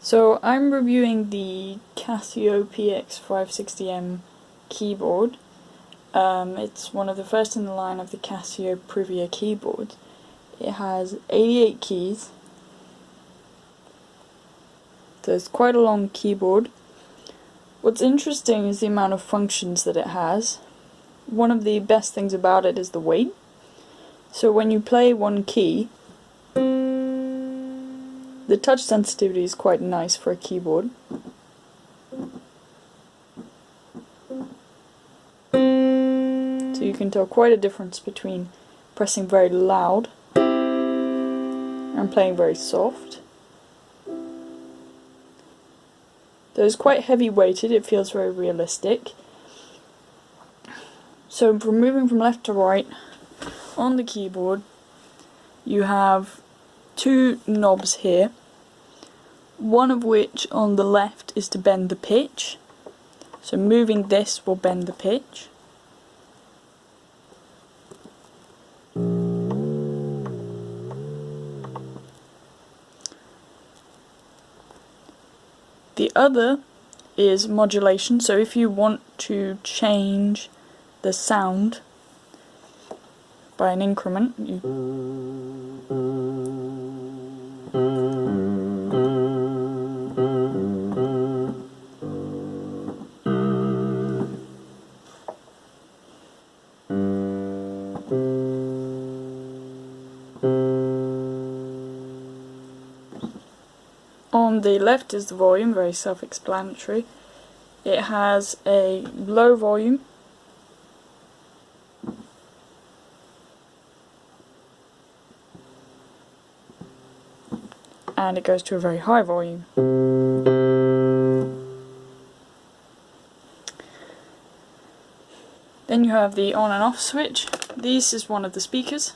So I'm reviewing the Casio PX560M keyboard. It's one of the first in the line of the Casio Privia keyboards. It has 88 keys, so it's quite a long keyboard. What's interesting is the amount of functions that it has. One of the best things about it is the weight. So when you play one key, the touch sensitivity is quite nice for a keyboard. So you can tell quite a difference between pressing very loud and playing very soft. Though it's quite heavy weighted, it feels very realistic. So from moving from left to right on the keyboard, you have two knobs here. One of which on the left is to bend the pitch. So moving this will bend the pitch. The other is modulation, so if you want to change the sound by an increment, on the left is the volume, very self-explanatory. It has a low volume, and it goes to a very high volume. Then you have the on and off switch. This is one of the speakers.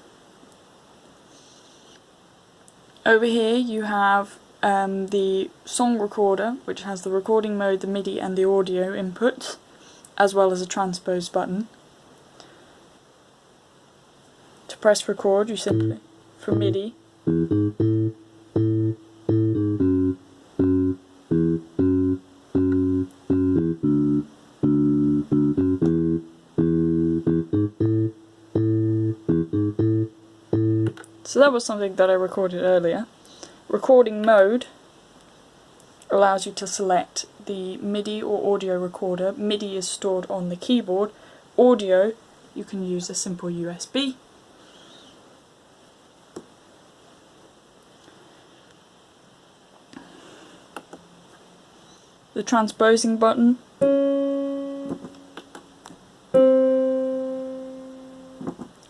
Over here you have the song recorder, which has the recording mode, the MIDI and the audio inputs, as well as a transpose button. To press record, you simply, for MIDI, so that was something that I recorded earlier. Recording mode allows you to select the MIDI or audio recorder. MIDI is stored on the keyboard. Audio, you can use a simple USB. The transposing button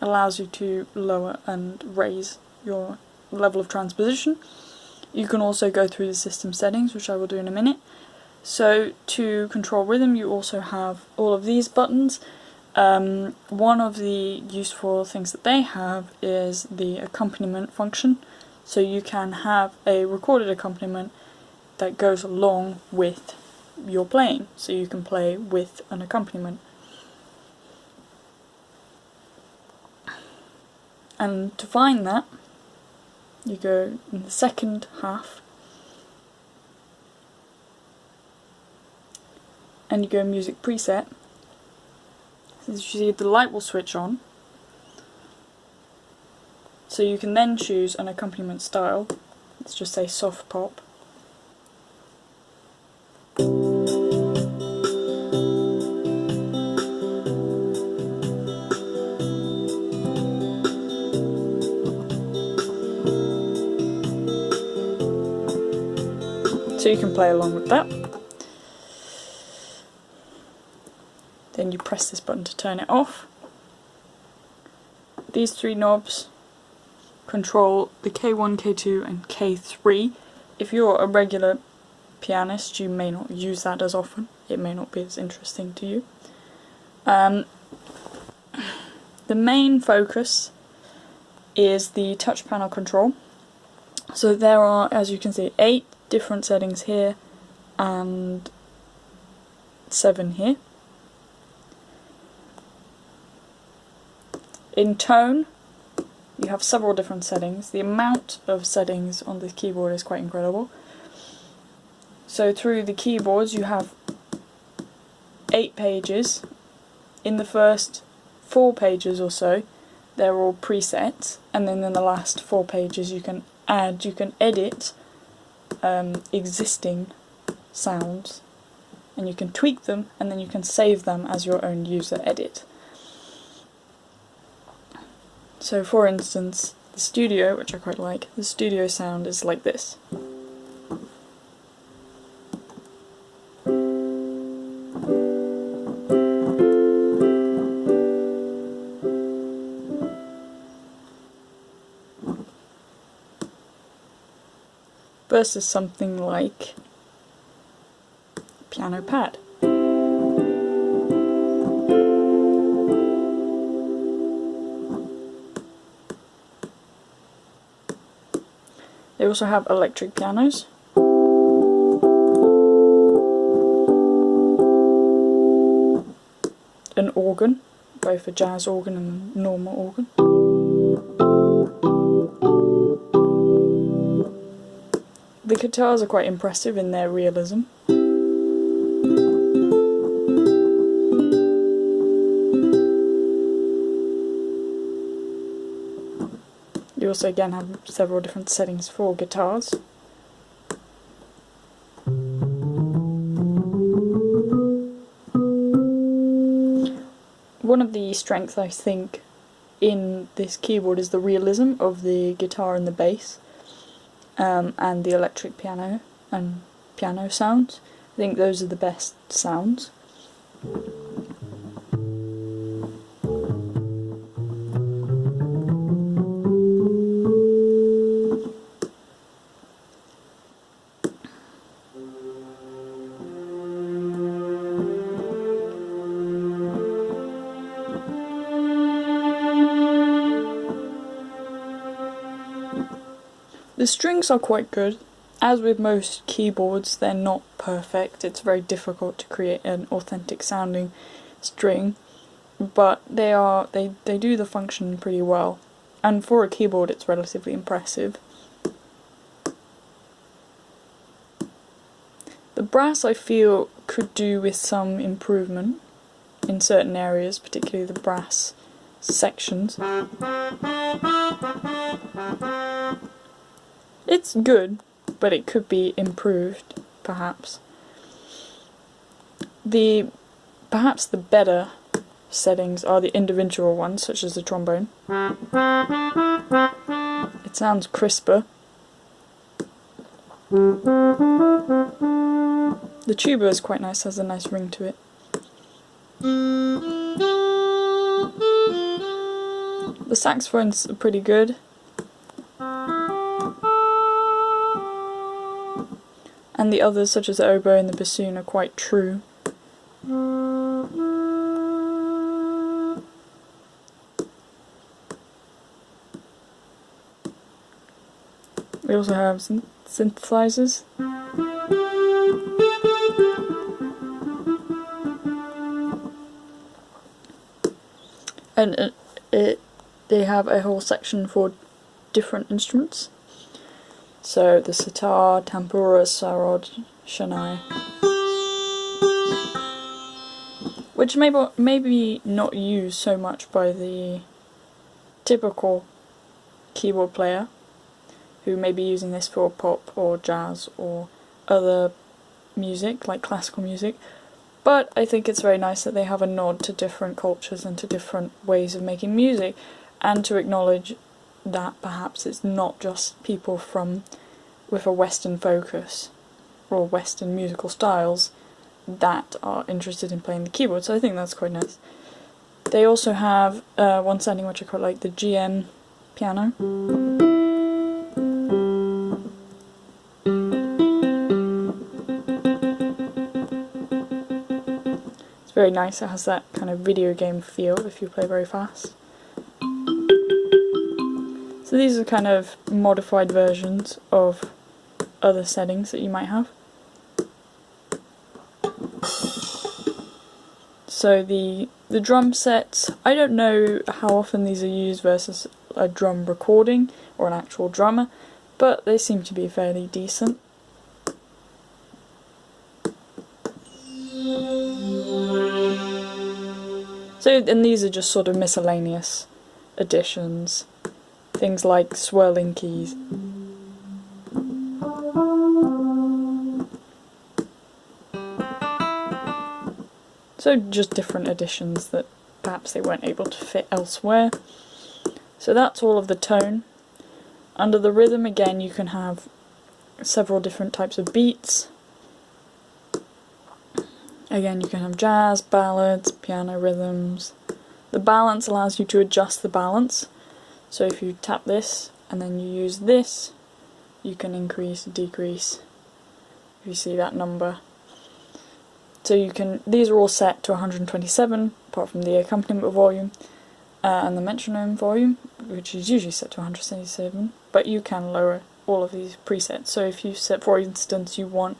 allows you to lower and raise your level of transposition. You can also go through the system settings, which I will do in a minute. So to control rhythm, you also have all of these buttons. One of the useful things that they have is the accompaniment function. So you can have a recorded accompaniment that goes along with your playing. So you can play with an accompaniment. And to find that, you go in the second half and you go music preset. As you see, the light will switch on, so you can then choose an accompaniment style. Let's just say soft pop. So you can play along with that. Then you press this button to turn it off. These three knobs control the K1, K2 and K3. If you're a regular pianist, you may not use that as often. It may not be as interesting to you. The main focus is the touch panel control. So there are, as you can see, 8 different settings here and 7 here. In tone, you have several different settings. The amount of settings on this keyboard is quite incredible. So through the keyboards you have 8 pages. In the first 4 pages or so they're all presets, and then in the last 4 pages you can edit existing sounds, and you can tweak them, and then you can save them as your own user edit. So for instance, the studio, which I quite like, the studio sound is like this. Versus something like piano pad. They also have electric pianos. An organ, both a jazz organ and a normal organ. The guitars are quite impressive in their realism. You also again have several different settings for guitars. One of the strengths I think in this keyboard is the realism of the guitar and the bass, and the electric piano and piano sounds. I think those are the best sounds. The strings are quite good. As with most keyboards, they're not perfect. It's very difficult to create an authentic sounding string, but they do the function pretty well. And for a keyboard, it's relatively impressive. The brass, I feel, could do with some improvement in certain areas, particularly the brass sections. It's good, but it could be improved, perhaps. Perhaps the better settings are the individual ones, such as the trombone. It sounds crisper. The tuba is quite nice, has a nice ring to it. The saxophones are pretty good. And the others, such as the oboe and the bassoon, are quite true. We also have some synthesizers. And they have a whole section for different instruments. So the sitar, tambura, sarod, shanai, which maybe not used so much by the typical keyboard player, who may be using this for pop or jazz or other music, like classical music. But I think it's very nice that they have a nod to different cultures and to different ways of making music, and to acknowledge that perhaps it's not just people with a Western focus or Western musical styles that are interested in playing the keyboard, so I think that's quite nice. They also have one setting which I quite like, the GM piano. It's very nice, it has that kind of video game feel if you play very fast. So these are kind of modified versions of other settings that you might have. So the drum sets, I don't know how often these are used versus a drum recording or an actual drummer, but they seem to be fairly decent. So, and these are just sort of miscellaneous additions, things like swirling keys. So just different additions that perhaps they weren't able to fit elsewhere. So that's all of the tone. Under the rhythm, again, you can have several different types of beats. Again, you can have jazz, ballads, piano rhythms. The balance allows you to adjust the balance. So if you tap this and then you use this, you can increase, decrease, if you see that number. So you can, these are all set to 127, apart from the accompaniment volume and the metronome volume, which is usually set to 177, but you can lower all of these presets. So if you set, for instance, you want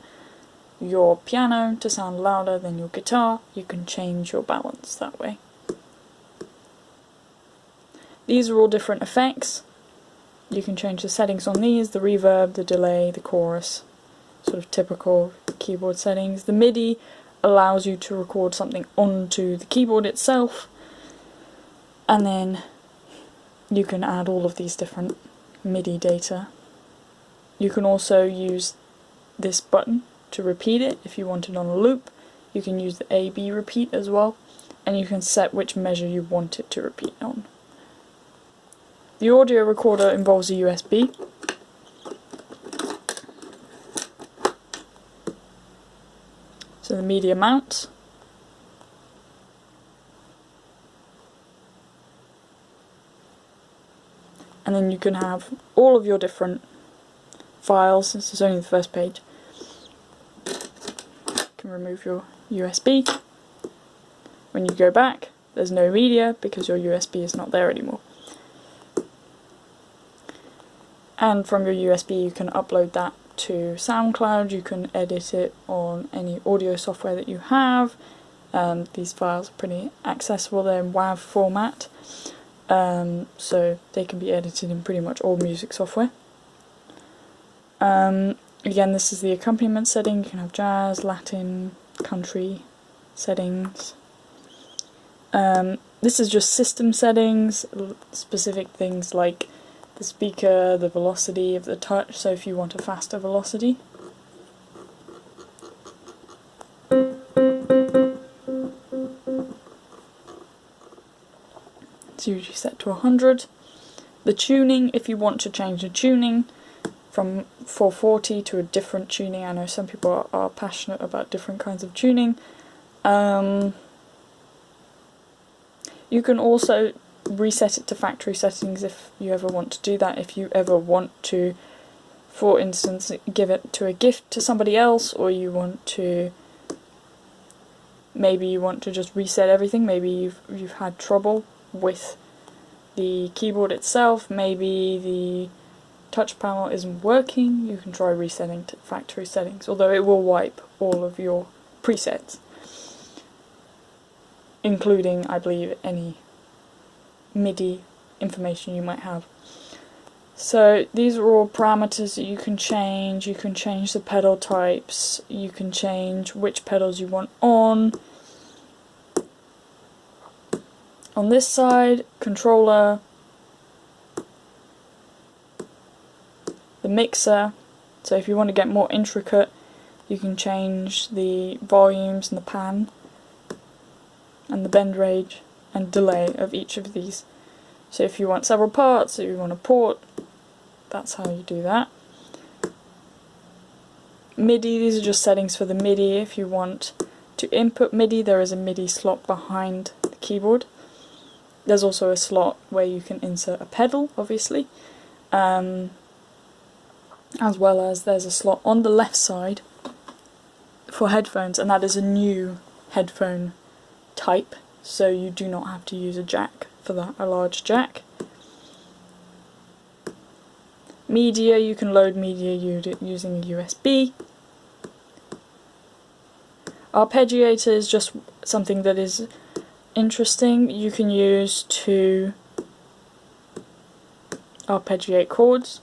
your piano to sound louder than your guitar, you can change your balance that way. These are all different effects. You can change the settings on these, the reverb, the delay, the chorus, sort of typical keyboard settings. The MIDI allows you to record something onto the keyboard itself, and then you can add all of these different MIDI data. You can also use this button to repeat it if you want it on a loop. You can use the A-B repeat as well, and you can set which measure you want it to repeat on. The audio recorder involves a USB. So the media mounts. And then you can have all of your different files. This is only the first page. You can remove your USB. When you go back, there's no media because your USB is not there anymore. And from your USB you can upload that to SoundCloud, you can edit it on any audio software that you have. These files are pretty accessible, they're in WAV format, so they can be edited in pretty much all music software. Again, this is the accompaniment setting. You can have jazz, Latin, country settings. This is just system settings, specific things like the speaker, the velocity of the touch, so if you want a faster velocity. It's usually set to 100. The tuning, if you want to change the tuning from 440 to a different tuning, I know some people are passionate about different kinds of tuning. You can also reset it to factory settings if you ever want to do that, if you ever want to, for instance, give it to a gift to somebody else, or you want to, maybe you want to just reset everything, maybe you've had trouble with the keyboard itself, maybe the touch panel isn't working, you can try resetting to factory settings, although it will wipe all of your presets, including, I believe, any MIDI information you might have. So these are all parameters that you can change. You can change the pedal types, you can change which pedals you want on. On this side, controller, the mixer, so if you want to get more intricate you can change the volumes and the pan and the bend range and delay of each of these. So if you want several parts, if you want a port, that's how you do that. MIDI, these are just settings for the MIDI. If you want to input MIDI, there is a MIDI slot behind the keyboard. There's also a slot where you can insert a pedal, obviously, as well as there's a slot on the left side for headphones, and that is a new headphone type. So you do not have to use a jack for that, a large jack. Media, you can load media using a USB. Arpeggiator is just something that is interesting. You can use to arpeggiate chords.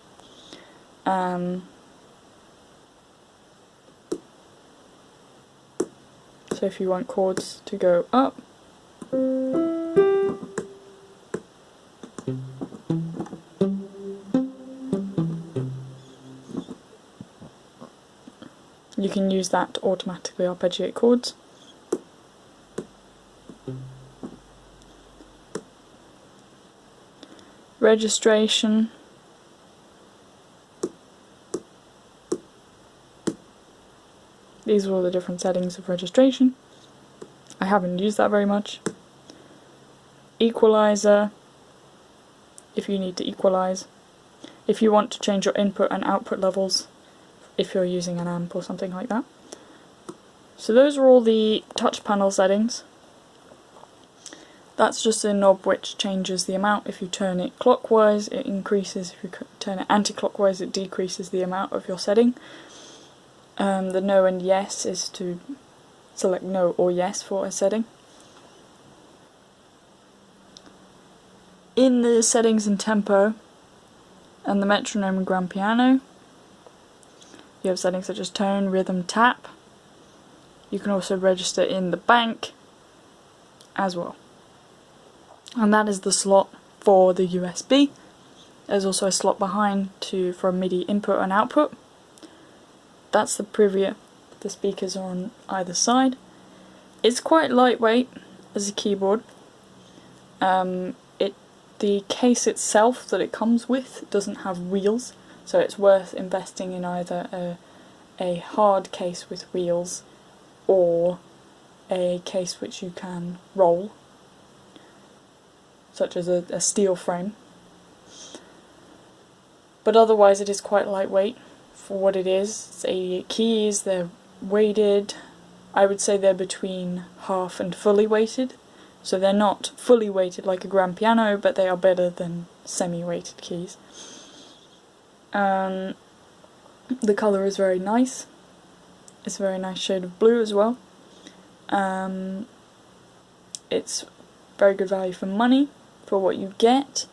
So if you want chords to go up, you can use that to automatically arpeggiate chords. Registration. These are all the different settings of registration. I haven't used that very much. Equalizer, if you need to equalize. If you want to change your input and output levels, if you're using an amp or something like that. So those are all the touch panel settings. That's just a knob which changes the amount. If you turn it clockwise, it increases. If you turn it anti-clockwise, it decreases the amount of your setting. The no and yes is to select no or yes for a setting. In the settings and tempo and the metronome and grand piano, you have settings such as tone, rhythm, tap. You can also register in the bank as well. And that is the slot for the USB. There's also a slot behind for a MIDI input and output. That's the Privia. The speakers are on either side. It's quite lightweight as a keyboard. The case itself that it comes with doesn't have wheels, so it's worth investing in either a hard case with wheels or a case which you can roll, such as a steel frame. But otherwise it is quite lightweight for what it is. It's 88 keys, they're weighted. I would say they're between half and fully weighted. So they're not fully weighted like a grand piano, but they are better than semi-weighted keys. The colour is very nice. It's a very nice shade of blue as well. It's very good value for money for what you get.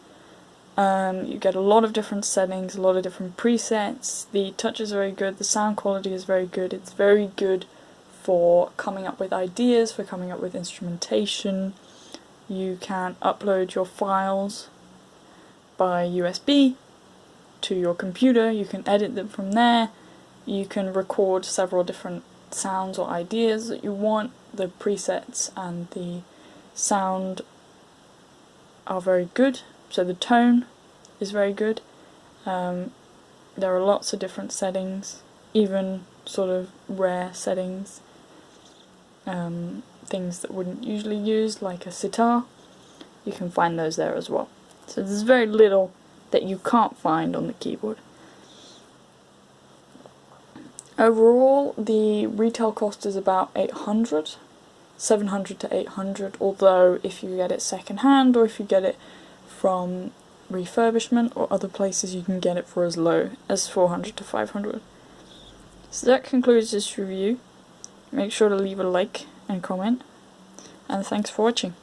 You get a lot of different settings, a lot of different presets. The touch is very good, the sound quality is very good. It's very good for coming up with ideas, for coming up with instrumentation. You can upload your files by USB to your computer, you can edit them from there, you can record several different sounds or ideas that you want. The presets and the sound are very good, so the tone is very good. There are lots of different settings, even sort of rare settings. Things that wouldn't usually use, like a sitar, you can find those there as well. So there's very little that you can't find on the keyboard. Overall, the retail cost is about 800, 700 to 800, although if you get it second hand or if you get it from refurbishment or other places, you can get it for as low as 400 to 500. So that concludes this review. Make sure to leave a like and comment, and thanks for watching.